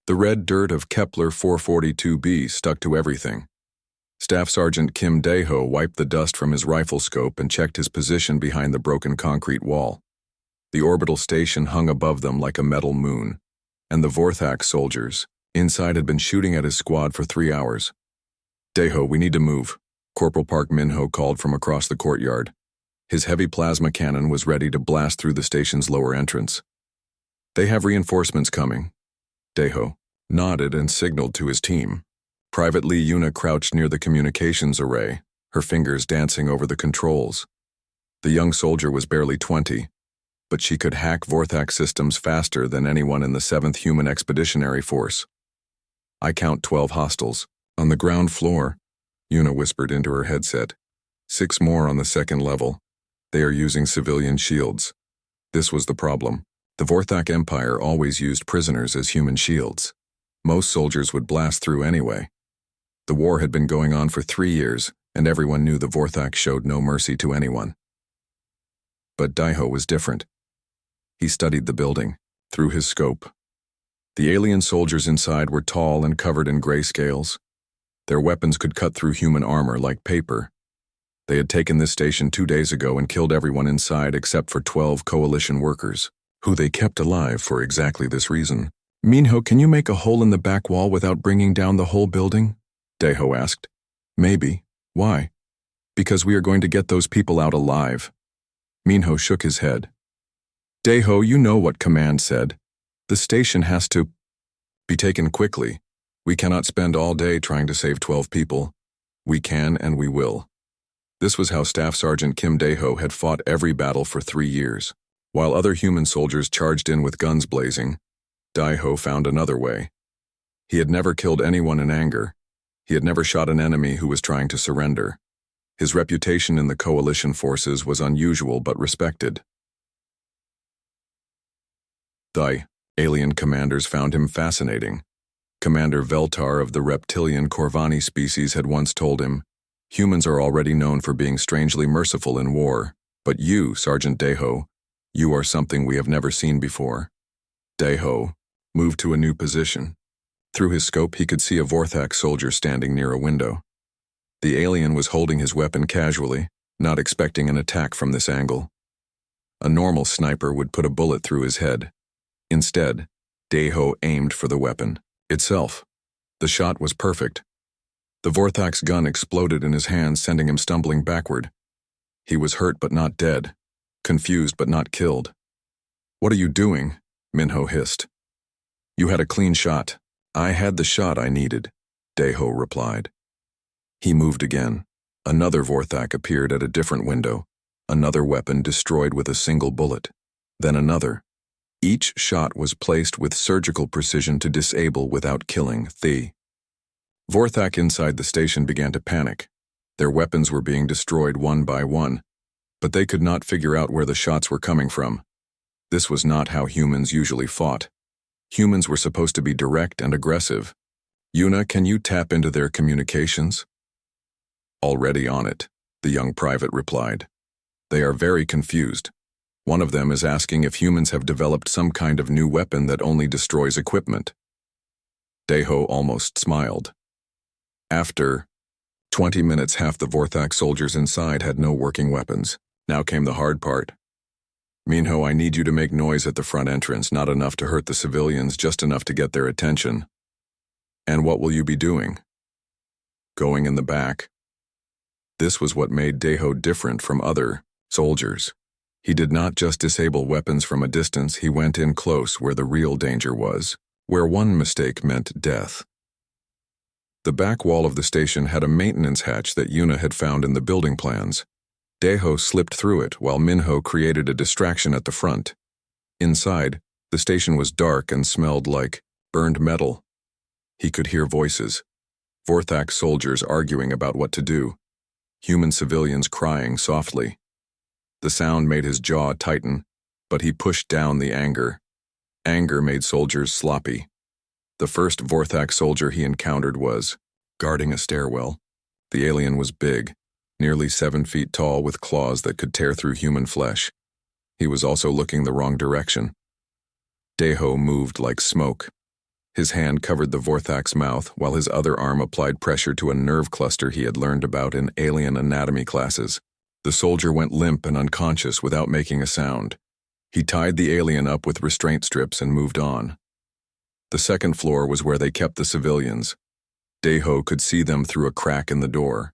The red dirt of Kepler 442b stuck to everything. Staff Sergeant Kim Dae-ho wiped the dust from his rifle scope and checked his position behind the broken concrete wall. The orbital station hung above them like a metal moon, and the Vorthak soldiers inside had been shooting at his squad for 3 hours. "Dae-ho, we need to move," Corporal Park Min-ho called from across the courtyard. His heavy plasma cannon was ready to blast through the station's lower entrance. "They have reinforcements coming." Dae-ho nodded and signaled to his team. Private Lee Yuna crouched near the communications array, her fingers dancing over the controls. The young soldier was barely 20, but she could hack Vorthak systems faster than anyone in the 7th Human Expeditionary Force. "I count 12 hostiles. On the ground floor," Yuna whispered into her headset. 6 more on the 2nd level. They are using civilian shields. This was the problem. The Vorthak Empire always used prisoners as human shields. Most soldiers would blast through anyway. The war had been going on for 3 years, and everyone knew the Vorthak showed no mercy to anyone. But Dae-ho was different. He studied the building, through his scope. The alien soldiers inside were tall and covered in gray scales. Their weapons could cut through human armor like paper. They had taken this station 2 days ago and killed everyone inside except for 12 coalition workers, who they kept alive for exactly this reason. "Min-ho, can you make a hole in the back wall without bringing down the whole building?" Dae-ho asked. "Maybe. Why?" "Because we are going to get those people out alive." Min-ho shook his head. "Dae-ho, you know what command said. The station has to be taken quickly. We cannot spend all day trying to save 12 people. We can and we will." This was how Staff Sergeant Kim Dae-ho had fought every battle for 3 years. While other human soldiers charged in with guns blazing, Dae-ho found another way. He had never killed anyone in anger. He had never shot an enemy who was trying to surrender. His reputation in the coalition forces was unusual but respected. The alien commanders found him fascinating. Commander Veltar of the reptilian Corvani species had once told him, "Humans are already known for being strangely merciful in war, but you, Sergeant Dae-ho, you are something we have never seen before." Dae-ho moved to a new position. Through his scope he could see a Vorthak soldier standing near a window. The alien was holding his weapon casually, not expecting an attack from this angle. A normal sniper would put a bullet through his head. Instead, Dae-ho aimed for the weapon itself. The shot was perfect. The Vorthak's gun exploded in his hands, sending him stumbling backward. He was hurt but not dead, confused but not killed. "What are you doing?" Min-ho hissed. "You had a clean shot." "I had the shot I needed," Dae-ho replied. He moved again. Another Vorthak appeared at a different window, another weapon destroyed with a single bullet. Then another. Each shot was placed with surgical precision to disable without killing the Vorthak inside the station began to panic. Their weapons were being destroyed one by one, but they could not figure out where the shots were coming from. This was not how humans usually fought. Humans were supposed to be direct and aggressive. "Yuna, can you tap into their communications?" "Already on it," the young private replied. "They are very confused. One of them is asking if humans have developed some kind of new weapon that only destroys equipment." Dae-ho almost smiled. After 20 minutes, half the Vorthak soldiers inside had no working weapons. Now came the hard part. "Min-ho, I need you to make noise at the front entrance, not enough to hurt the civilians, just enough to get their attention." "And what will you be doing?" "Going in the back." This was what made Dae-ho different from other soldiers. He did not just disable weapons from a distance, he went in close where the real danger was, where one mistake meant death. The back wall of the station had a maintenance hatch that Yuna had found in the building plans. Dae-ho slipped through it while Min-ho created a distraction at the front. Inside, the station was dark and smelled like burned metal. He could hear voices. Vorthak soldiers arguing about what to do. Human civilians crying softly. The sound made his jaw tighten, but he pushed down the anger. Anger made soldiers sloppy. The first Vorthak soldier he encountered was guarding a stairwell. The alien was big, nearly 7 feet tall with claws that could tear through human flesh. He was also looking the wrong direction. Dae-ho moved like smoke. His hand covered the Vorthak's mouth while his other arm applied pressure to a nerve cluster he had learned about in alien anatomy classes. The soldier went limp and unconscious without making a sound. He tied the alien up with restraint strips and moved on. The second floor was where they kept the civilians. Deho could see them through a crack in the door.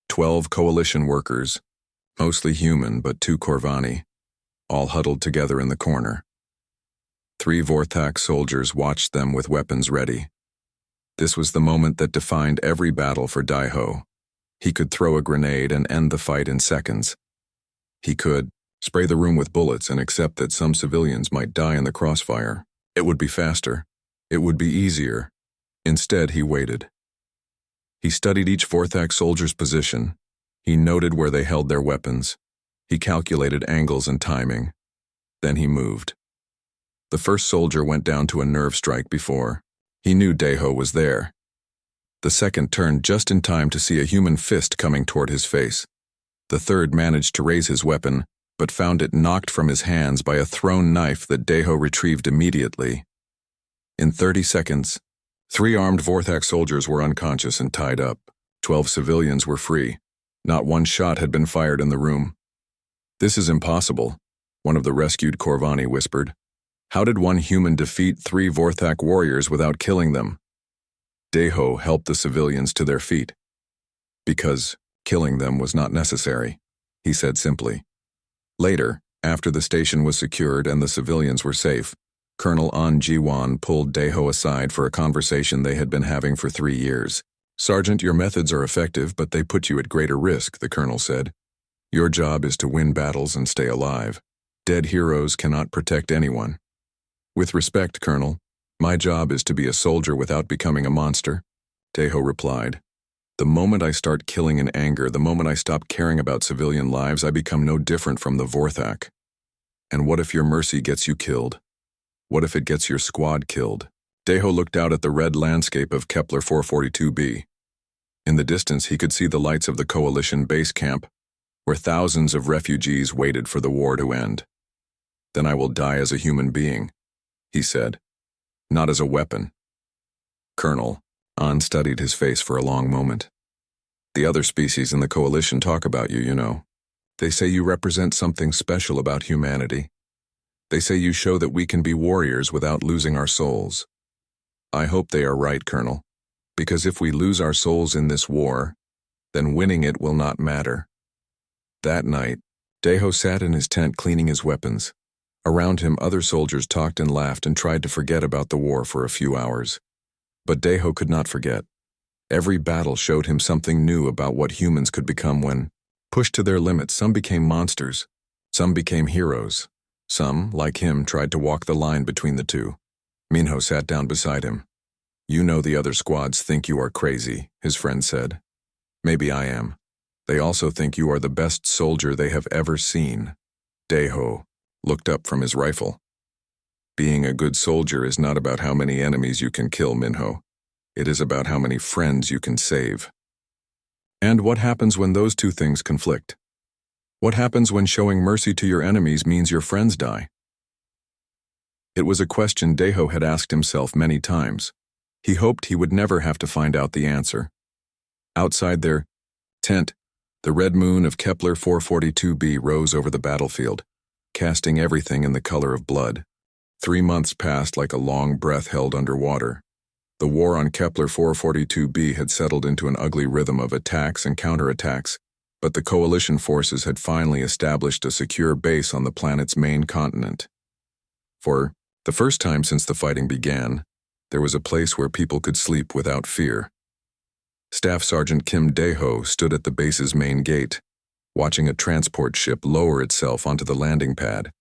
12 coalition workers, mostly human but 2 Corvani, all huddled together in the corner. 3 Vorthak soldiers watched them with weapons ready. This was the moment that defined every battle for Deho. He could throw a grenade and end the fight in seconds. He could spray the room with bullets and accept that some civilians might die in the crossfire. It would be faster. It would be easier. Instead, he waited. He studied each Vorthak soldier's position. He noted where they held their weapons. He calculated angles and timing. Then he moved. The first soldier went down to a nerve strike before. He knew Deho was there. The second turned just in time to see a human fist coming toward his face. The third managed to raise his weapon, but found it knocked from his hands by a thrown knife that Deho retrieved immediately. In 30 seconds, 3 armed Vorthak soldiers were unconscious and tied up. 12 civilians were free. Not one shot had been fired in the room. "This is impossible," one of the rescued Corvani whispered. "How did one human defeat 3 Vorthak warriors without killing them?" Deho helped the civilians to their feet. "Because killing them was not necessary," he said simply. Later, after the station was secured and the civilians were safe, Colonel An Jiwan pulled Deho aside for a conversation they had been having for 3 years. "Sergeant, your methods are effective, but they put you at greater risk," the colonel said. "Your job is to win battles and stay alive. Dead heroes cannot protect anyone." "With respect, Colonel, my job is to be a soldier without becoming a monster," Deho replied. "The moment I start killing in anger, the moment I stop caring about civilian lives, I become no different from the Vorthak. And what if your mercy gets you killed? What if it gets your squad killed?" Deho looked out at the red landscape of Kepler 442b. In the distance, he could see the lights of the coalition base camp, where thousands of refugees waited for the war to end. "Then I will die as a human being," he said, "not as a weapon." "Colonel," An studied his face for a long moment. "The other species in the coalition talk about you, you know. They say you represent something special about humanity. They say you show that we can be warriors without losing our souls. I hope they are right, Colonel, because if we lose our souls in this war, then winning it will not matter." That night, Deho sat in his tent cleaning his weapons. Around him, other soldiers talked and laughed and tried to forget about the war for a few hours. But Deho could not forget. Every battle showed him something new about what humans could become when, pushed to their limits. Some became monsters. Some became heroes. Some, like him, tried to walk the line between the two. Minho sat down beside him. "You know the other squads think you are crazy," his friend said. "Maybe I am. They also think you are the best soldier they have ever seen." Deho looked up from his rifle. "Being a good soldier is not about how many enemies you can kill, Minho. It is about how many friends you can save." "And what happens when those two things conflict? What happens when showing mercy to your enemies means your friends die?" It was a question Deho had asked himself many times. He hoped he would never have to find out the answer. Outside their tent, the red moon of Kepler 442b rose over the battlefield, casting everything in the color of blood. 3 months passed like a long breath held underwater. The war on Kepler 442b had settled into an ugly rhythm of attacks and counterattacks, but the coalition forces had finally established a secure base on the planet's main continent. For the first time since the fighting began, there was a place where people could sleep without fear. Staff Sergeant Kim Deho stood at the base's main gate, watching a transport ship lower itself onto the landing pad.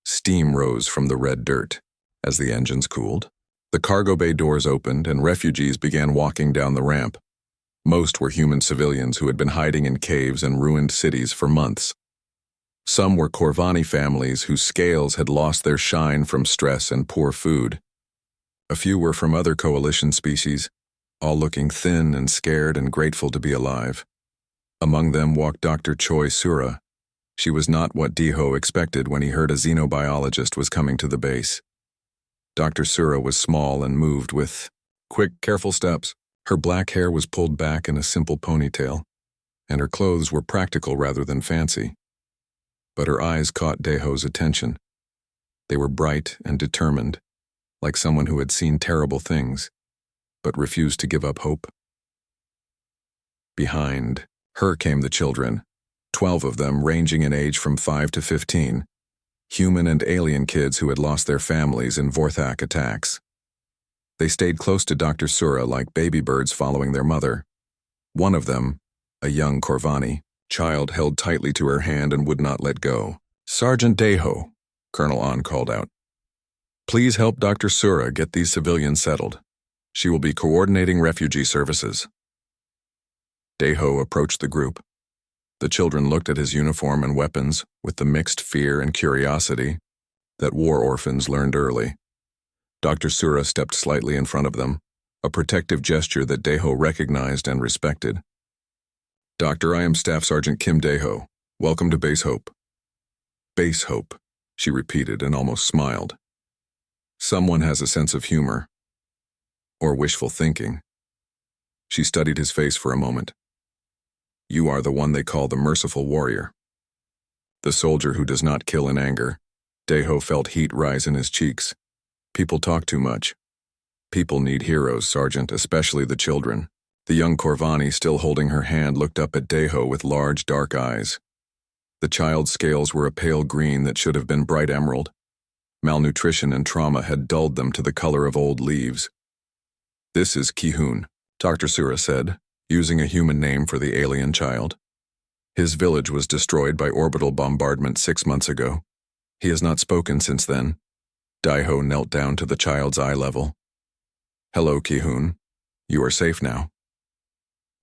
Steam rose from the red dirt as the engines cooled. The cargo bay doors opened and refugees began walking down the ramp. Most were human civilians who had been hiding in caves and ruined cities for months. Some were Corvani families whose scales had lost their shine from stress and poor food. A few were from other coalition species, all looking thin and scared and grateful to be alive. Among them walked Dr. Choi Sura. She was not what Deho expected when he heard a xenobiologist was coming to the base. Dr. Sura was small and moved with quick, careful steps. Her black hair was pulled back in a simple ponytail, and her clothes were practical rather than fancy. But her eyes caught Deho's attention. They were bright and determined, like someone who had seen terrible things, but refused to give up hope. Behind her came the children, 12 of them ranging in age from 5 to 15, human and alien kids who had lost their families in Vorthak attacks. They stayed close to Dr. Sura like baby birds following their mother. One of them, a young Corvani child, held tightly to her hand and would not let go. "Sergeant Deho," Colonel An called out. "Please help Dr. Sura get these civilians settled. She will be coordinating refugee services." Deho approached the group. The children looked at his uniform and weapons with the mixed fear and curiosity that war orphans learned early. Dr. Sura stepped slightly in front of them, a protective gesture that Deho recognized and respected. "Doctor, I am Staff Sergeant Kim Deho. Welcome to Base Hope." "Base Hope," she repeated and almost smiled. Someone has a sense of humor. Or wishful thinking. She studied his face for a moment. "You are the one they call the merciful warrior." The soldier who does not kill in anger. Deho felt heat rise in his cheeks. People talk too much. People need heroes, Sergeant, especially the children. The young Corvani, still holding her hand, looked up at Deho with large, dark eyes. The child's scales were a pale green that should have been bright emerald. Malnutrition and trauma had dulled them to the color of old leaves. "This is Kihun," Dr. Sura said, using a human name for the alien child. "His village was destroyed by orbital bombardment 6 months ago. He has not spoken since then." Deho knelt down to the child's eye level. "Hello, Kihun. You are safe now."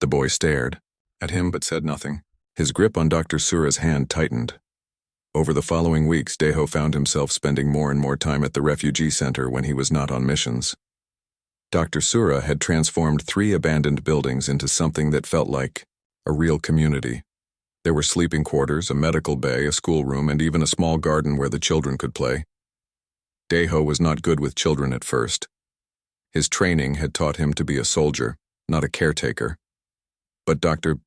The boy stared at him but said nothing. His grip on Dr. Sura's hand tightened. Over the following weeks, Deho found himself spending more and more time at the refugee center when he was not on missions. Dr. Sura had transformed 3 abandoned buildings into something that felt like a real community. There were sleeping quarters, a medical bay, a schoolroom, and even a small garden where the children could play. Deho was not good with children at first. His training had taught him to be a soldier, not a caretaker. But Dr.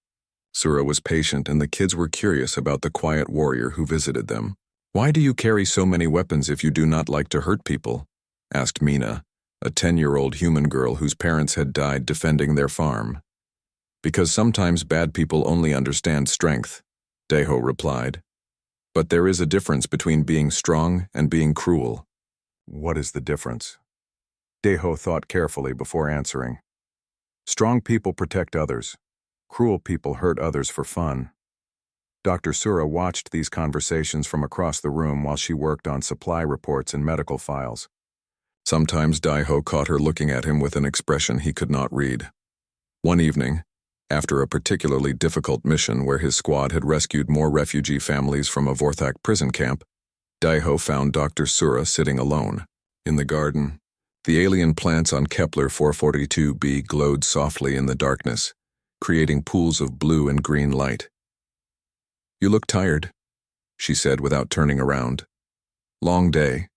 Sura was patient, and the kids were curious about the quiet warrior who visited them. "Why do you carry so many weapons if you do not like to hurt people?" asked Mina, a 10-year-old human girl whose parents had died defending their farm. "Because sometimes bad people only understand strength," Deho replied. "But there is a difference between being strong and being cruel." "What is the difference?" Deho thought carefully before answering. "Strong people protect others. Cruel people hurt others for fun." Dr. Sura watched these conversations from across the room while she worked on supply reports and medical files. Sometimes Deho caught her looking at him with an expression he could not read. One evening, after a particularly difficult mission where his squad had rescued more refugee families from a Vorthak prison camp, Deho found Dr. Sura sitting alone. In the garden, the alien plants on Kepler 442b glowed softly in the darkness, creating pools of blue and green light. "You look tired," she said without turning around. "Long day."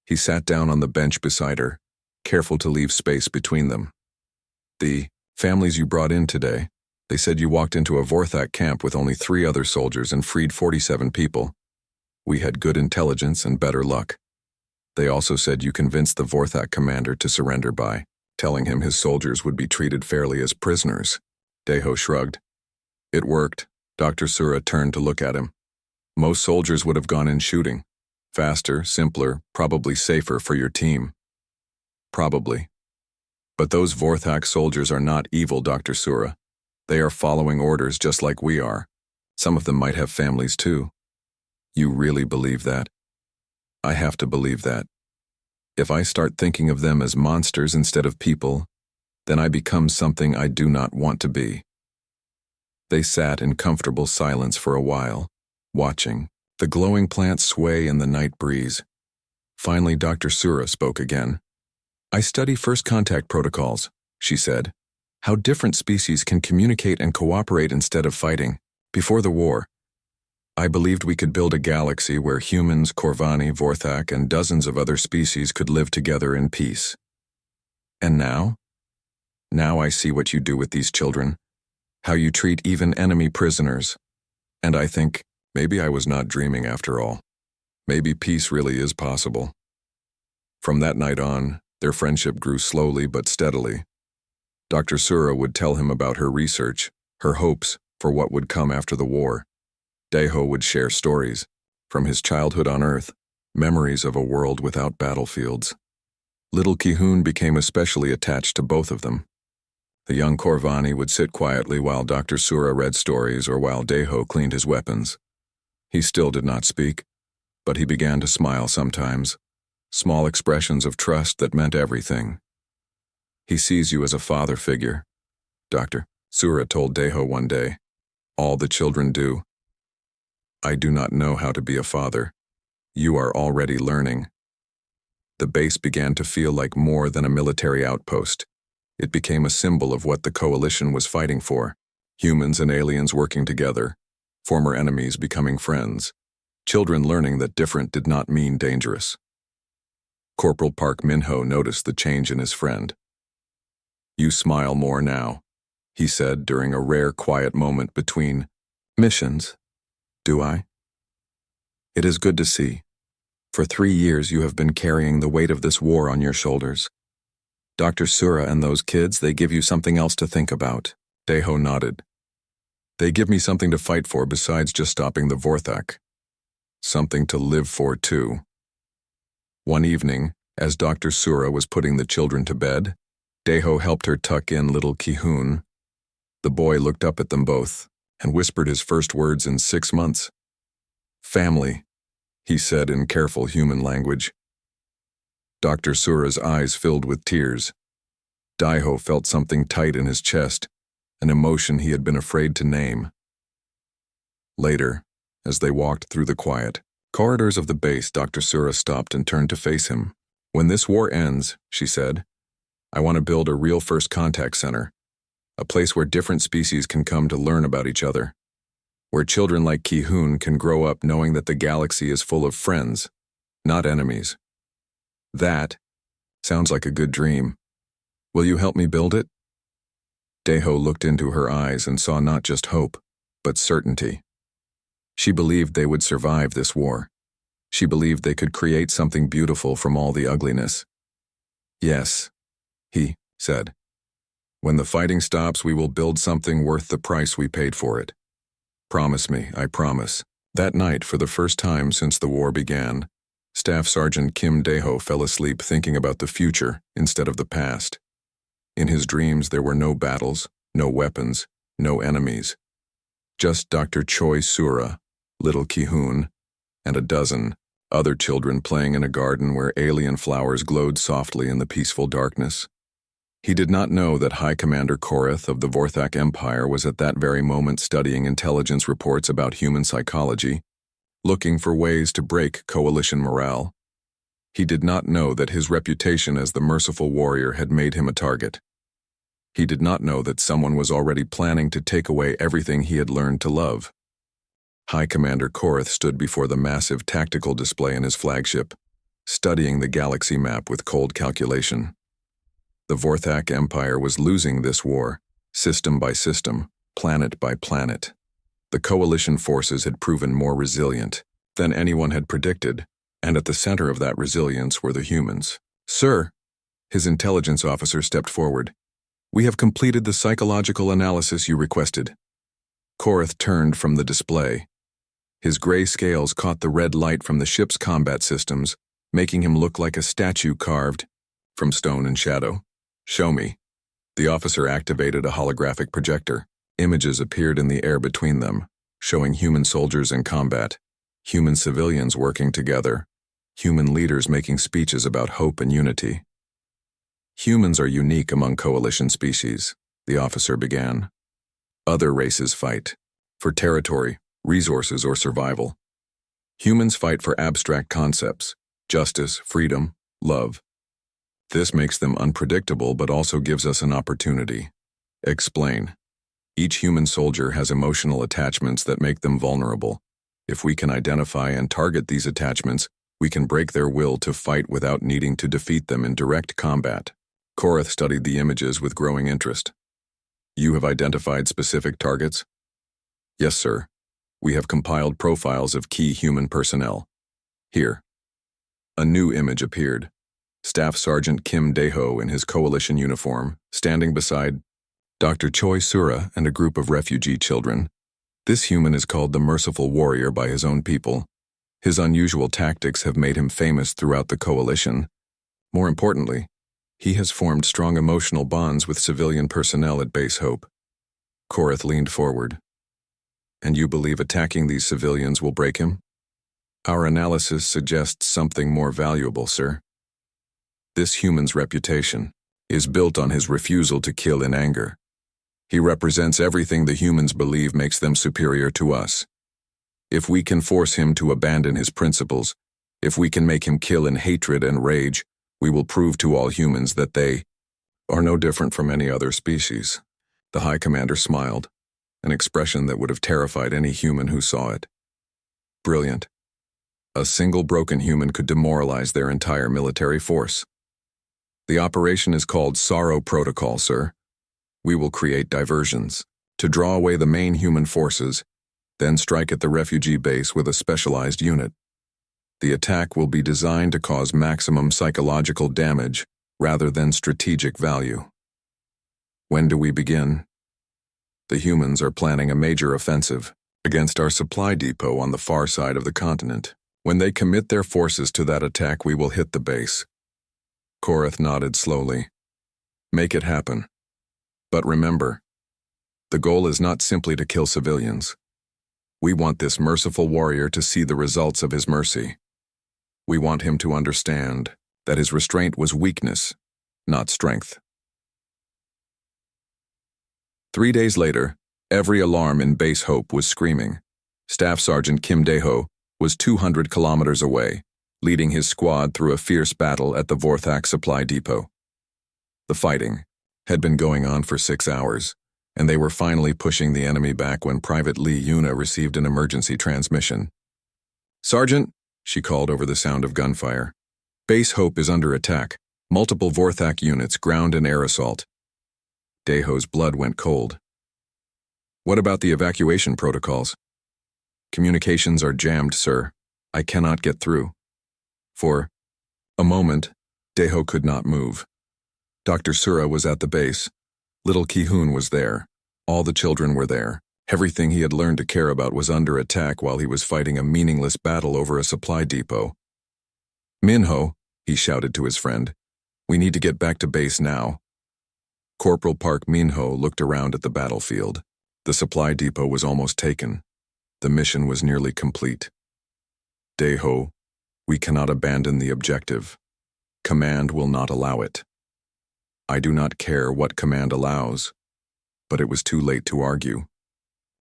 He sat down on the bench beside her, careful to leave space between them. "The families you brought in today, they said you walked into a Vorthak camp with only 3 other soldiers and freed 47 people. We had good intelligence and better luck. They also said you convinced the Vorthak commander to surrender by telling him his soldiers would be treated fairly as prisoners." Deho shrugged. "It worked." Dr. Sura turned to look at him. "Most soldiers would have gone in shooting. Faster, simpler, probably safer for your team." "Probably. But those Vorthak soldiers are not evil, Dr. Sura. They are following orders just like we are. Some of them might have families too." "You really believe that?" "I have to believe that. If I start thinking of them as monsters instead of people, then I become something I do not want to be." They sat in comfortable silence for a while, watching the glowing plants sway in the night breeze. Finally, Dr. Sura spoke again. "I study first contact protocols," she said. "How different species can communicate and cooperate instead of fighting. Before the war, I believed we could build a galaxy where humans, Corvani, Vorthak, and dozens of other species could live together in peace. And now? Now I see what you do with these children, how you treat even enemy prisoners. And I think, maybe I was not dreaming after all. Maybe peace really is possible. From that night on, their friendship grew slowly but steadily. Dr. Sura would tell him about her research, her hopes for what would come after the war. Deho would share stories, from his childhood on Earth, memories of a world without battlefields. Little Kihun became especially attached to both of them. The young Corvani would sit quietly while Dr. Sura read stories or while Deho cleaned his weapons. He still did not speak, but he began to smile sometimes, small expressions of trust that meant everything. He sees you as a father figure, Dr. Sura told Deho one day. All the children do. I do not know how to be a father. You are already learning. The base began to feel like more than a military outpost. It became a symbol of what the coalition was fighting for. Humans and aliens working together, former enemies becoming friends, children learning that different did not mean dangerous. Corporal Park Minho noticed the change in his friend. You smile more now, he said during a rare quiet moment between missions. Do I? It is good to see. For 3 years you have been carrying the weight of this war on your shoulders. Dr. Sura and those kids, they give you something else to think about. Deho nodded. They give me something to fight for besides just stopping the Vorthak. Something to live for, too. One evening, as Dr. Sura was putting the children to bed, Deho helped her tuck in little Kihun. The boy looked up at them both and whispered his first words in 6 months. Family, he said in careful human language. Dr. Sura's eyes filled with tears. Deho felt something tight in his chest, an emotion he had been afraid to name. Later, as they walked through the quiet corridors of the base, Dr. Sura stopped and turned to face him. When this war ends, she said, I want to build a real first contact center, a place where different species can come to learn about each other, where children like Kihun can grow up knowing that the galaxy is full of friends, not enemies. That sounds like a good dream. Will you help me build it? Deho looked into her eyes and saw not just hope, but certainty. She believed they would survive this war. She believed they could create something beautiful from all the ugliness. Yes, he said. When the fighting stops, we will build something worth the price we paid for it. Promise me, I promise. That night, for the first time since the war began, Staff Sergeant Kim Deho fell asleep thinking about the future instead of the past. In his dreams, there were no battles, no weapons, no enemies. Just Dr. Choi Sura, little Kihun, and a dozen other children playing in a garden where alien flowers glowed softly in the peaceful darkness. He did not know that High Commander Korath of the Vorthak Empire was at that very moment studying intelligence reports about human psychology, looking for ways to break coalition morale. He did not know that his reputation as the merciful warrior had made him a target. He did not know that someone was already planning to take away everything he had learned to love. High Commander Korath stood before the massive tactical display in his flagship, studying the galaxy map with cold calculation. The Vorthak Empire was losing this war, system by system, planet by planet. The coalition forces had proven more resilient than anyone had predicted, and at the center of that resilience were the humans. Sir, his intelligence officer stepped forward. We have completed the psychological analysis you requested. Korath turned from the display. His gray scales caught the red light from the ship's combat systems, making him look like a statue carved from stone and shadow. Show me. The officer activated a holographic projector. Images appeared in the air between them, showing human soldiers in combat, human civilians working together, human leaders making speeches about hope and unity. Humans are unique among coalition species, the officer began. Other races fight for territory, resources, or survival. Humans fight for abstract concepts, justice, freedom, love. This makes them unpredictable but also gives us an opportunity. Explain. Each human soldier has emotional attachments that make them vulnerable. If we can identify and target these attachments, we can break their will to fight without needing to defeat them in direct combat. Korath studied the images with growing interest. You have identified specific targets? Yes, sir. We have compiled profiles of key human personnel. Here. A new image appeared. Staff Sergeant Kim Dae-ho in his coalition uniform, standing beside Dr. Choi Sura and a group of refugee children. This human is called the Merciful Warrior by his own people. His unusual tactics have made him famous throughout the coalition. More importantly, he has formed strong emotional bonds with civilian personnel at Base Hope. Korath leaned forward. And you believe attacking these civilians will break him? Our analysis suggests something more valuable, sir. This human's reputation is built on his refusal to kill in anger. He represents everything the humans believe makes them superior to us. If we can force him to abandon his principles, if we can make him kill in hatred and rage, we will prove to all humans that they are no different from any other species. The High Commander smiled, an expression that would have terrified any human who saw it. Brilliant. A single broken human could demoralize their entire military force. The operation is called Sorrow Protocol, sir. We will create diversions to draw away the main human forces, then strike at the refugee base with a specialized unit. The attack will be designed to cause maximum psychological damage rather than strategic value. When do we begin? The humans are planning a major offensive against our supply depot on the far side of the continent. When they commit their forces to that attack, we will hit the base. Korath nodded slowly. Make it happen. But remember, the goal is not simply to kill civilians. We want this merciful warrior to see the results of his mercy. We want him to understand that his restraint was weakness, not strength. 3 days later, every alarm in Base Hope was screaming. Staff Sergeant Kim Dae-ho was 200 kilometers away, leading his squad through a fierce battle at the Vorthak supply depot. The fighting had been going on for 6 hours, and they were finally pushing the enemy back when Private Lee Yuna received an emergency transmission. Sergeant, she called over the sound of gunfire. Base Hope is under attack. Multiple Vorthak units, ground and air assault. Dae-ho's blood went cold. What about the evacuation protocols? Communications are jammed, sir. I cannot get through. For a moment, Dae-ho could not move. Dr. Sura was at the base. Little Ki-hoon was there. All the children were there. Everything he had learned to care about was under attack while he was fighting a meaningless battle over a supply depot. Minho, he shouted to his friend. We need to get back to base now. Corporal Park Minho looked around at the battlefield. The supply depot was almost taken. The mission was nearly complete. Dae-ho, we cannot abandon the objective. Command will not allow it. I do not care what command allows, but it was too late to argue.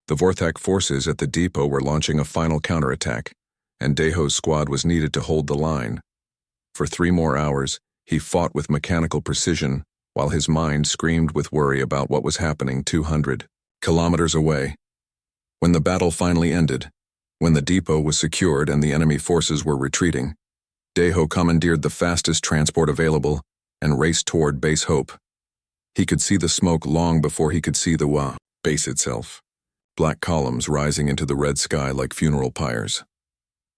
The Vorthak forces at the depot were launching a final counterattack, and Dae-ho's squad was needed to hold the line. For 3 more hours, he fought with mechanical precision, while his mind screamed with worry about what was happening 200 kilometers away. When the battle finally ended, when the depot was secured and the enemy forces were retreating, Dae-ho commandeered the fastest transport available and raced toward Base Hope. He could see the smoke long before he could see the base itself. Black columns rising into the red sky like funeral pyres.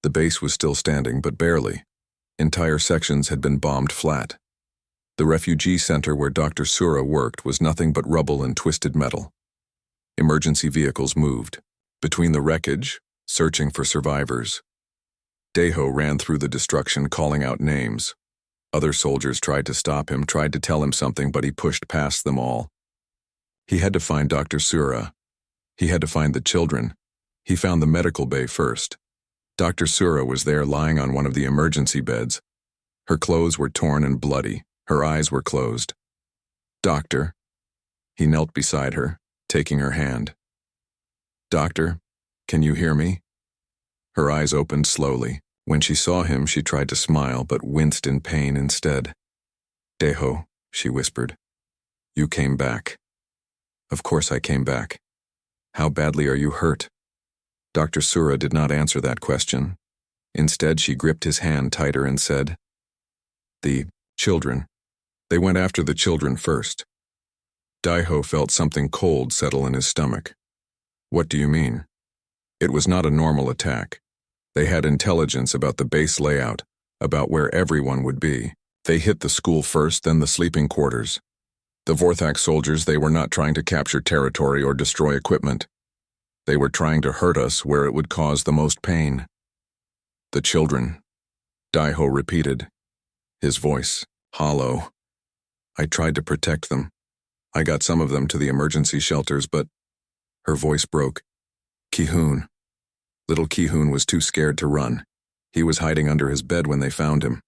The base was still standing, but barely. Entire sections had been bombed flat. The refugee center where Dr. Sura worked was nothing but rubble and twisted metal. Emergency vehicles moved between the wreckage, searching for survivors. Dae-ho ran through the destruction, calling out names. Other soldiers tried to stop him, tried to tell him something, but he pushed past them all. He had to find Dr. Sura. He had to find the children. He found the medical bay first. Dr. Sura was there lying on one of the emergency beds. Her clothes were torn and bloody. Her eyes were closed. Doctor. He knelt beside her, taking her hand. Doctor, can you hear me? Her eyes opened slowly. When she saw him, she tried to smile, but winced in pain instead. Dae-ho, she whispered. You came back. Of course I came back. How badly are you hurt? Dr. Sura did not answer that question. Instead, she gripped his hand tighter and said, "The children. They went after the children first." Daiho felt something cold settle in his stomach. "What do you mean?" It was not a normal attack. They had intelligence about the base layout, about where everyone would be. They hit the school first, then the sleeping quarters. The Vorthak soldiers, they were not trying to capture territory or destroy equipment. They were trying to hurt us where it would cause the most pain. "The children," Daiho repeated, his voice hollow. "I tried to protect them. I got some of them to the emergency shelters, but..." Her voice broke. "Ki-hoon." Little Ki-hoon was too scared to run. He was hiding under his bed when they found him.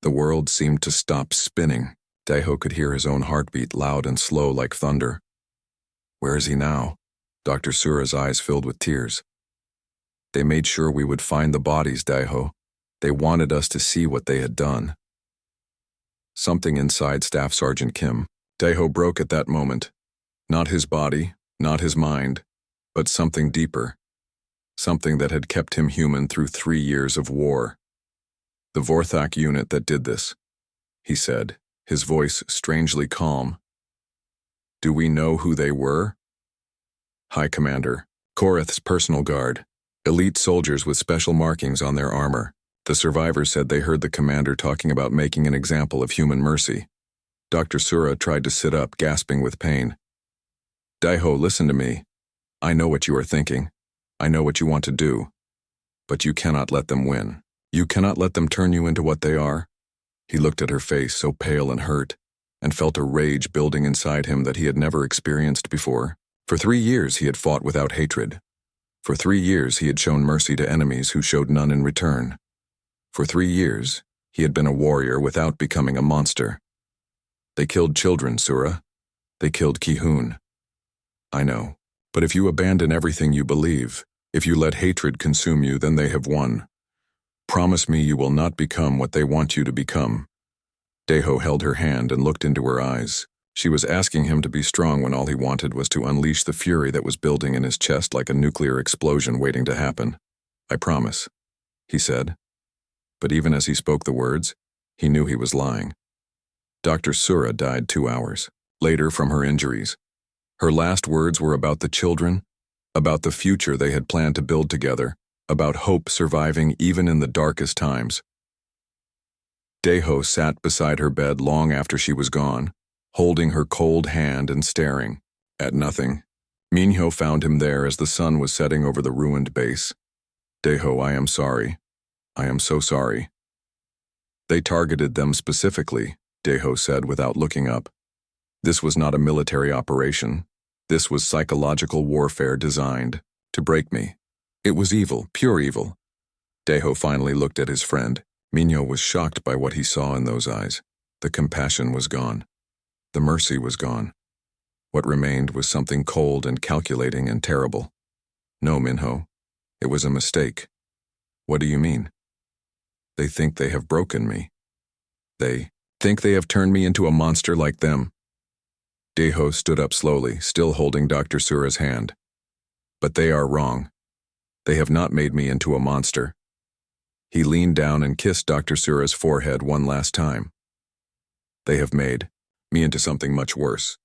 The world seemed to stop spinning. Daiho could hear his own heartbeat, loud and slow like thunder. "Where is he now?" Dr. Sura's eyes filled with tears. "They made sure we would find the bodies, Daiho. They wanted us to see what they had done." Something inside Staff Sergeant Kim. Daiho broke at that moment. Not his body, not his mind, but something deeper. Something that had kept him human through 3 years of war. "The Vorthak unit that did this," he said, his voice strangely calm. "Do we know who they were?" "High Commander, Korath's personal guard, elite soldiers with special markings on their armor. The survivors said they heard the commander talking about making an example of human mercy." Dr. Sura tried to sit up, gasping with pain. "Daiho, listen to me. I know what you are thinking. I know what you want to do. But you cannot let them win. You cannot let them turn you into what they are." He looked at her face, so pale and hurt, and felt a rage building inside him that he had never experienced before. For 3 years he had fought without hatred. For 3 years he had shown mercy to enemies who showed none in return. For 3 years he had been a warrior without becoming a monster. "They killed children, Sura. They killed Ki-hoon. I know. But if you abandon everything you believe, if you let hatred consume you, then they have won. Promise me you will not become what they want you to become." Daiho held her hand and looked into her eyes. She was asking him to be strong when all he wanted was to unleash the fury that was building in his chest like a nuclear explosion waiting to happen. "I promise," he said. But even as he spoke the words, he knew he was lying. Dr. Sura died 2 hours later from her injuries. Her last words were about the children, about the future they had planned to build together, about hope surviving even in the darkest times. Daiho sat beside her bed long after she was gone, holding her cold hand and staring at nothing. Minho found him there as the sun was setting over the ruined base. "Daiho, I am sorry. I am so sorry." "They targeted them specifically," Daiho said without looking up. "This was not a military operation. This was psychological warfare designed to break me. It was evil, pure evil." Daiho finally looked at his friend. Minho was shocked by what he saw in those eyes. The compassion was gone. The mercy was gone. What remained was something cold and calculating and terrible. "No, Minho. It was a mistake." "What do you mean?" "They think they have broken me. They think they have turned me into a monster like them." Daiho stood up slowly, still holding Dr. Sura's hand. "But they are wrong. They have not made me into a monster." He leaned down and kissed Dr. Sura's forehead one last time. "They have made me into something much worse."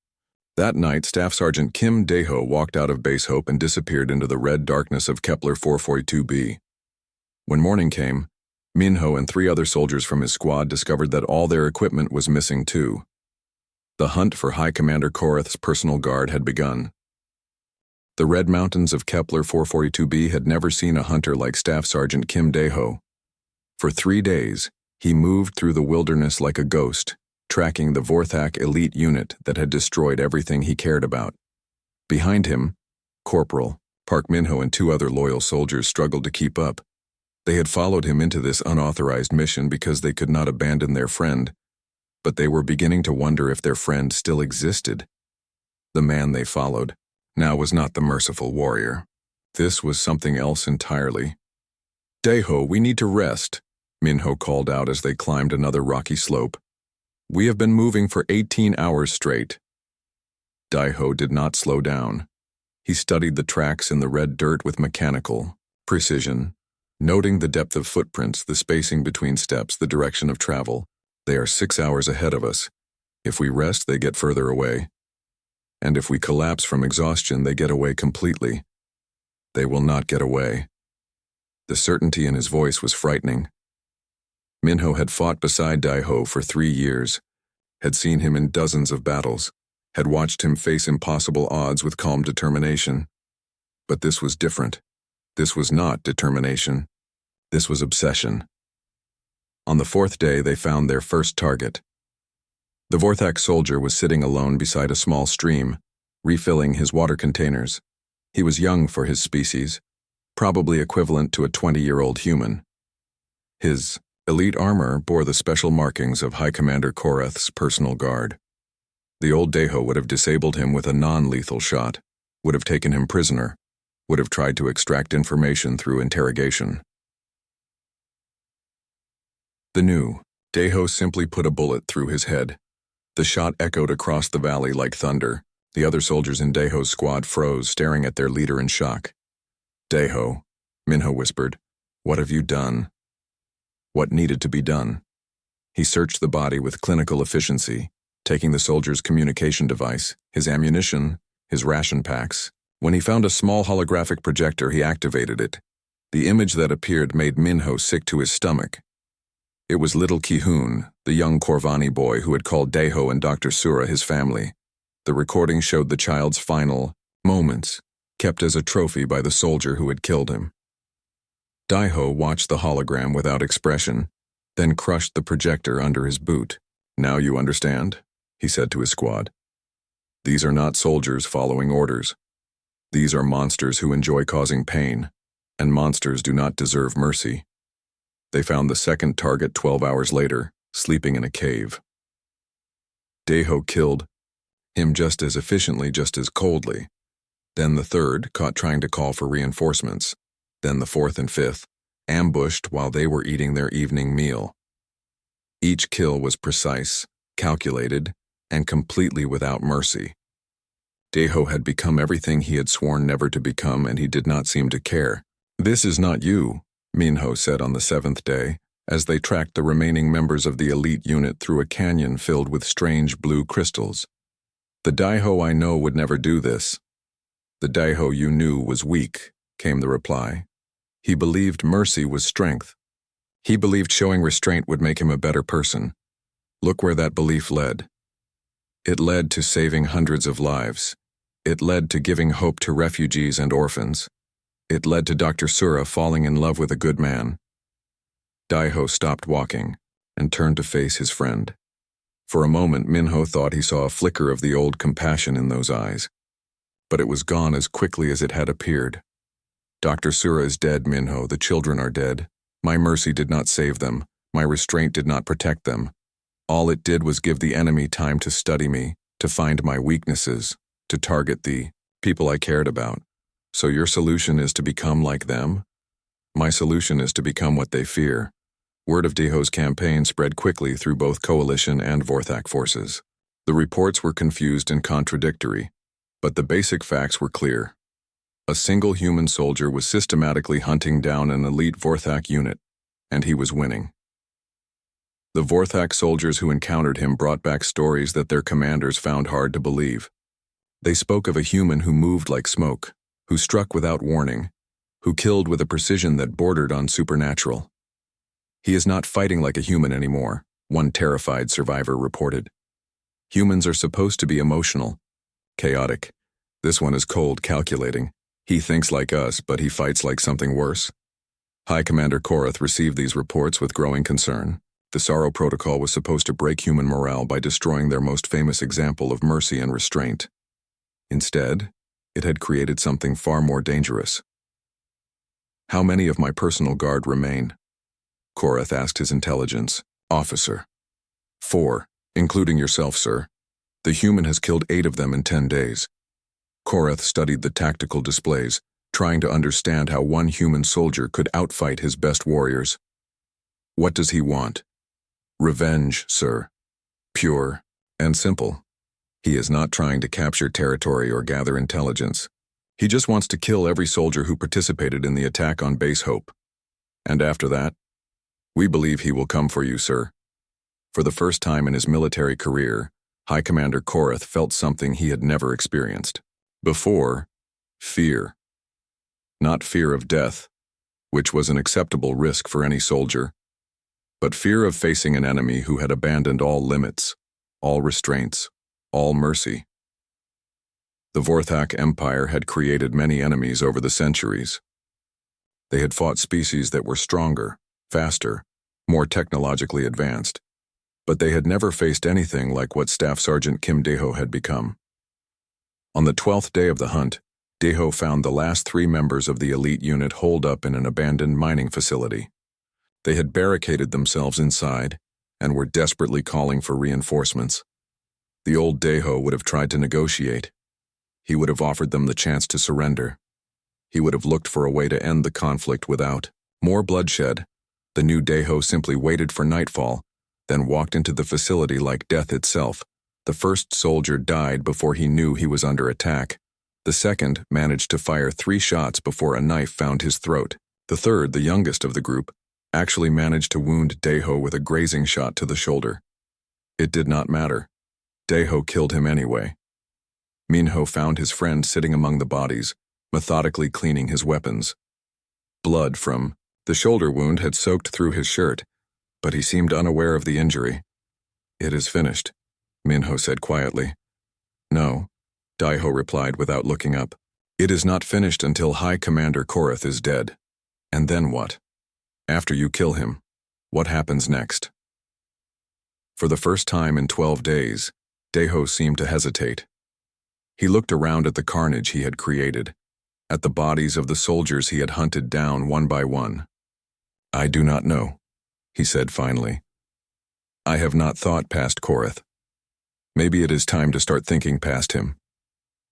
That night, Staff Sergeant Kim Daiho walked out of Base Hope and disappeared into the red darkness of Kepler 442b. When morning came, Minho and 3 other soldiers from his squad discovered that all their equipment was missing too. The hunt for High Commander Korath's personal guard had begun. The red mountains of Kepler 442b had never seen a hunter like Staff Sergeant Kim Daiho. For 3 days, he moved through the wilderness like a ghost, tracking the Vorthak elite unit that had destroyed everything he cared about. Behind him, Corporal, Park Minho and 2 other loyal soldiers struggled to keep up. They had followed him into this unauthorized mission because they could not abandon their friend, but they were beginning to wonder if their friend still existed. The man they followed now was not the merciful warrior. This was something else entirely. "Daiho, we need to rest," Minho called out as they climbed another rocky slope. "We have been moving for 18 hours straight." Daiho did not slow down. He studied the tracks in the red dirt with mechanical precision, noting the depth of footprints, the spacing between steps, the direction of travel. They are 6 hours ahead of us. If we rest, they get further away. And if we collapse from exhaustion, they get away completely. They will not get away. The certainty in his voice was frightening. Minho had fought beside Daiho for 3 years, had seen him in dozens of battles, had watched him face impossible odds with calm determination. But this was different. This was not determination. This was obsession. On the 4th day, they found their first target. The Vorthak soldier was sitting alone beside a small stream, refilling his water containers. He was young for his species, probably equivalent to a 20-year-old human. His elite armor bore the special markings of High Commander Koreth's personal guard. The old Daiho would have disabled him with a non-lethal shot, would have taken him prisoner, would have tried to extract information through interrogation. The new Daiho simply put a bullet through his head. The shot echoed across the valley like thunder. The other soldiers in Daiho's squad froze, staring at their leader in shock. "Daiho," Minho whispered, "what have you done?" What needed to be done? He searched the body with clinical efficiency, taking the soldier's communication device, his ammunition, his ration packs. When he found a small holographic projector, he activated it. The image that appeared made Minho sick to his stomach. It was little Ki-hoon, the young Corvani boy who had called Daiho and Dr. Sura his family. The recording showed the child's final moments, kept as a trophy by the soldier who had killed him. Daiho watched the hologram without expression, then crushed the projector under his boot. "Now you understand?" he said to his squad. "These are not soldiers following orders. These are monsters who enjoy causing pain, and monsters do not deserve mercy." They found the second target 12 hours later, sleeping in a cave. Daiho killed him just as efficiently, just as coldly. Then the third, caught trying to call for reinforcements. Then the 4th and 5th, ambushed while they were eating their evening meal. Each kill was precise, calculated, and completely without mercy. Daiho had become everything he had sworn never to become, and he did not seem to care. "This is not you," Minho said on the 7th day, as they tracked the remaining members of the elite unit through a canyon filled with strange blue crystals. "The Daiho I know would never do this." "The Daiho you knew was weak," came the reply. "He believed mercy was strength. He believed showing restraint would make him a better person. Look where that belief led. It led to saving hundreds of lives. It led to giving hope to refugees and orphans. It led to Dr. Sura falling in love with a good man." Daiho stopped walking and turned to face his friend. For a moment, Minho thought he saw a flicker of the old compassion in those eyes. But it was gone as quickly as it had appeared. "Dr. Sura is dead, Minho. The children are dead. My mercy did not save them. My restraint did not protect them. All it did was give the enemy time to study me, to find my weaknesses, to target the people I cared about. So your solution is to become like them? My solution is to become what they fear." Word of Daiho's campaign spread quickly through both coalition and Vorthak forces. The reports were confused and contradictory, but the basic facts were clear. A single human soldier was systematically hunting down an elite Vorthak unit, and he was winning. The Vorthak soldiers who encountered him brought back stories that their commanders found hard to believe. They spoke of a human who moved like smoke, who struck without warning, who killed with a precision that bordered on supernatural. "He is not fighting like a human anymore," one terrified survivor reported. "Humans are supposed to be emotional, chaotic. This one is cold, calculating. He thinks like us, but he fights like something worse." High Commander Koreth received these reports with growing concern. The Sorrow Protocol was supposed to break human morale by destroying their most famous example of mercy and restraint. Instead, it had created something far more dangerous. "How many of my personal guard remain?" Koreth asked his intelligence officer. 4, including yourself, sir. The human has killed 8 of them in 10 days. Koreth studied the tactical displays, trying to understand how one human soldier could outfight his best warriors. "What does he want?" "Revenge, sir. Pure and simple. He is not trying to capture territory or gather intelligence. He just wants to kill every soldier who participated in the attack on Base Hope. And after that, we believe he will come for you, sir." For the first time in his military career, High Commander Korath felt something he had never experienced before: fear. Not fear of death, which was an acceptable risk for any soldier, but fear of facing an enemy who had abandoned all limits, all restraints, all mercy. The Vorthak Empire had created many enemies over the centuries. They had fought species that were stronger, faster, more technologically advanced, but they had never faced anything like what Staff Sergeant Kim Daeho had become. On the 12th day of the hunt, Daeho found the last 3 members of the elite unit holed up in an abandoned mining facility. They had barricaded themselves inside and were desperately calling for reinforcements. The old Daeho would have tried to negotiate. He would have offered them the chance to surrender. He would have looked for a way to end the conflict without more bloodshed. The new Daeho simply waited for nightfall, then walked into the facility like death itself. The first soldier died before he knew he was under attack. The second managed to fire 3 shots before a knife found his throat. The third, the youngest of the group, actually managed to wound Daeho with a grazing shot to the shoulder. It did not matter. Daeho killed him anyway. Minho found his friend sitting among the bodies, methodically cleaning his weapons. Blood from the shoulder wound had soaked through his shirt, but he seemed unaware of the injury. "It is finished," Minho said quietly. "No," Daeho replied without looking up. "It is not finished until High Commander Korath is dead. And then what? After you kill him, what happens next?" For the first time in 12 days, Daeho seemed to hesitate. He looked around at the carnage he had created, at the bodies of the soldiers he had hunted down one by one. "I do not know," he said finally. "I have not thought past Korath. Maybe it is time to start thinking past him.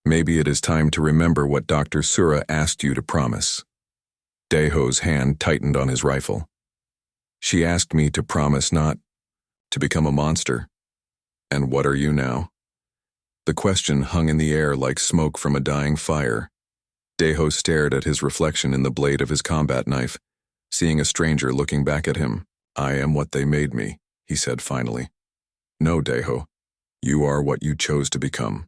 Maybe it is time to remember what Dr. Sura asked you to promise." Daeho's hand tightened on his rifle. "She asked me to promise not to become a monster. And what are you now?" The question hung in the air like smoke from a dying fire. Daeho stared at his reflection in the blade of his combat knife, seeing a stranger looking back at him. "I am what they made me," he said finally. "No, Daeho, you are what you chose to become.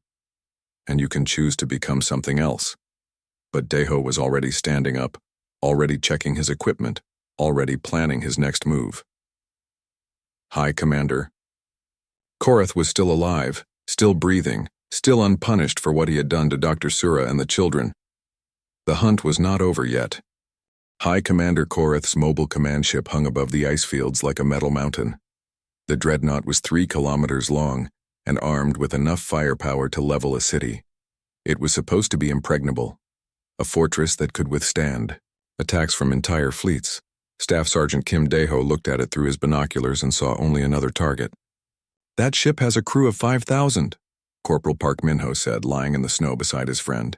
And you can choose to become something else." But Daeho was already standing up, already checking his equipment, already planning his next move. "High Commander." Korath was still alive, still breathing, still unpunished for what he had done to Dr. Sura and the children. The hunt was not over yet. High Commander Korath's mobile command ship hung above the ice fields like a metal mountain. The dreadnought was 3 kilometers long and armed with enough firepower to level a city. It was supposed to be impregnable, a fortress that could withstand attacks from entire fleets. Staff Sergeant Kim Daeho looked at it through his binoculars and saw only another target. "That ship has a crew of 5,000, Corporal Park Minho said, lying in the snow beside his friend.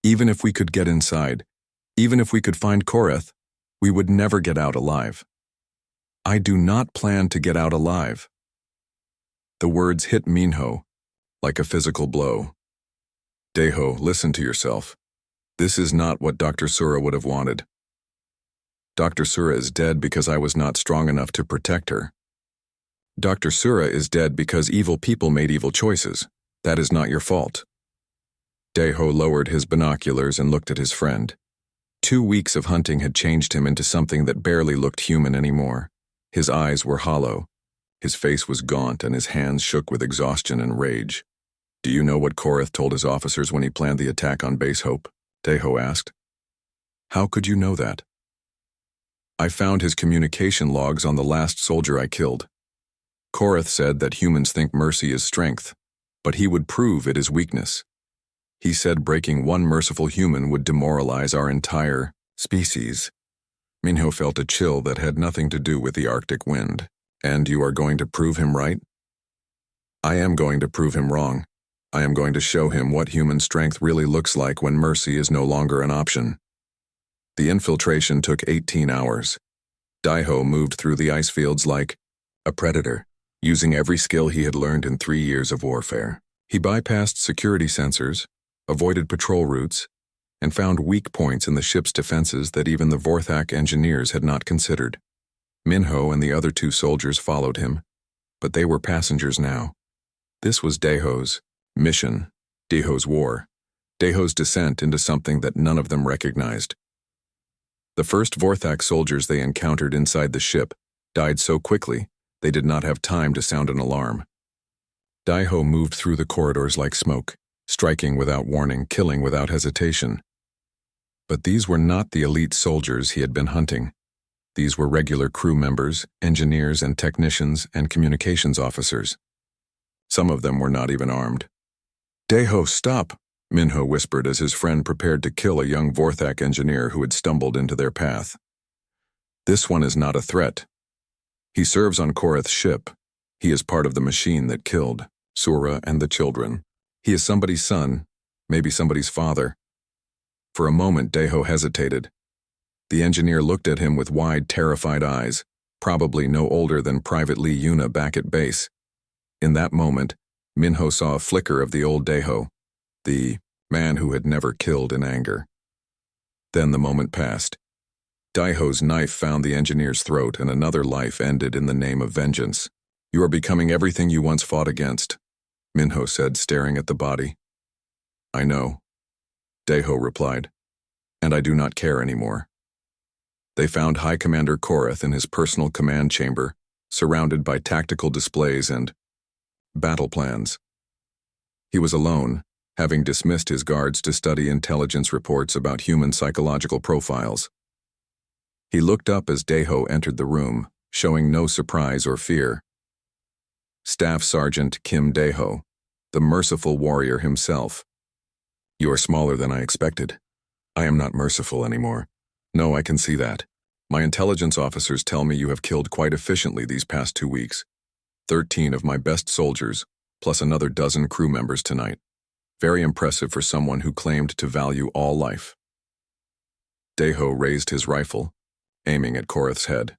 "Even if we could get inside, even if we could find Korath, we would never get out alive." "I do not plan to get out alive." The words hit Minho like a physical blow. "Daeho, listen to yourself. This is not what Dr. Sura would have wanted. Dr. Sura is dead because I was not strong enough to protect her. Dr. Sura is dead because evil people made evil choices. That is not your fault." Daeho lowered his binoculars and looked at his friend. 2 weeks of hunting had changed him into something that barely looked human anymore. His eyes were hollow. His face was gaunt and his hands shook with exhaustion and rage. "Do you know what Korath told his officers when he planned the attack on Base Hope?" Daeho asked. "How could you know that?" "I found his communication logs on the last soldier I killed. Korath said that humans think mercy is strength, but he would prove it is weakness. He said breaking one merciful human would demoralize our entire species." Minho felt a chill that had nothing to do with the Arctic wind. "And you are going to prove him right?" "I am going to prove him wrong. I am going to show him what human strength really looks like when mercy is no longer an option." The infiltration took 18 hours. Daeho moved through the ice fields like a predator, using every skill he had learned in 3 years of warfare. He bypassed security sensors, avoided patrol routes, and found weak points in the ship's defenses that even the Vorthak engineers had not considered. Minho and the other two soldiers followed him, but they were passengers now. This was Daho's mission, Daho's war, Daho's descent into something that none of them recognized. The first Vorthak soldiers they encountered inside the ship died so quickly they did not have time to sound an alarm. Daho moved through the corridors like smoke, striking without warning, killing without hesitation. But these were not the elite soldiers he had been hunting. These were regular crew members, engineers and technicians and communications officers. Some of them were not even armed. "Daho, stop!" Minho whispered as his friend prepared to kill a young Vorthak engineer who had stumbled into their path. "This one is not a threat. He serves on Korath's ship. He is part of the machine that killed Sura and the children. He is somebody's son, maybe somebody's father." For a moment, Daho hesitated. The engineer looked at him with wide, terrified eyes, probably no older than Private Lee Yuna back at base. In that moment, Minho saw a flicker of the old Daho, the man who had never killed in anger. Then the moment passed. Daho's knife found the engineer's throat and another life ended in the name of vengeance. "You are becoming everything you once fought against," Minho said, staring at the body. "I know," Daho replied, "and I do not care anymore." They found High Commander Korath in his personal command chamber, surrounded by tactical displays and battle plans. He was alone, having dismissed his guards to study intelligence reports about human psychological profiles. He looked up as Daho entered the room, showing no surprise or fear. Staff Sergeant Kim Daho, the merciful warrior himself. "You are smaller than I expected. I am not merciful anymore. No, I can see that. My intelligence officers tell me you have killed quite efficiently these past 2 weeks. 13 of my best soldiers, plus another dozen crew members tonight. Very impressive for someone who claimed to value all life." Daho raised his rifle, aiming at Korath's head.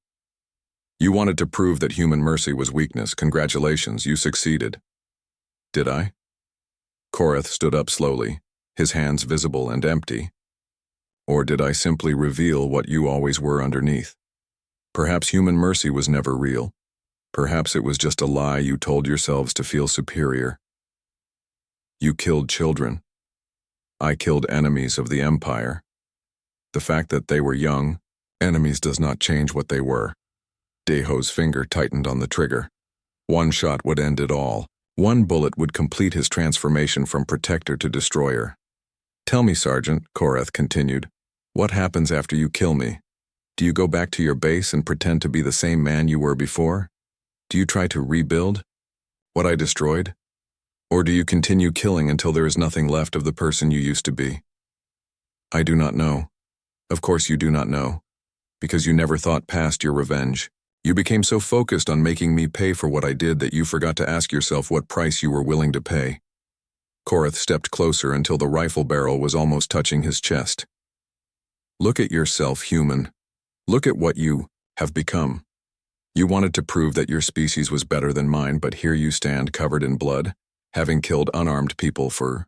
"You wanted to prove that human mercy was weakness. Congratulations, you succeeded." "Did I?" Korath stood up slowly, his hands visible and empty. "Or did I simply reveal what you always were underneath? Perhaps human mercy was never real. Perhaps it was just a lie you told yourselves to feel superior. You killed children. I killed enemies of the Empire. The fact that they were young, enemies does not change what they were." Daho's finger tightened on the trigger. One shot would end it all. One bullet would complete his transformation from protector to destroyer. "Tell me, Sergeant," Korath continued, "what happens after you kill me? Do you go back to your base and pretend to be the same man you were before? Do you try to rebuild what I destroyed? Or do you continue killing until there is nothing left of the person you used to be?" "I do not know. Of course you do not know, because you never thought past your revenge. You became so focused on making me pay for what I did that you forgot to ask yourself what price you were willing to pay." Korath stepped closer until the rifle barrel was almost touching his chest. "Look at yourself, human. Look at what you have become. You wanted to prove that your species was better than mine, but here you stand covered in blood, having killed unarmed people for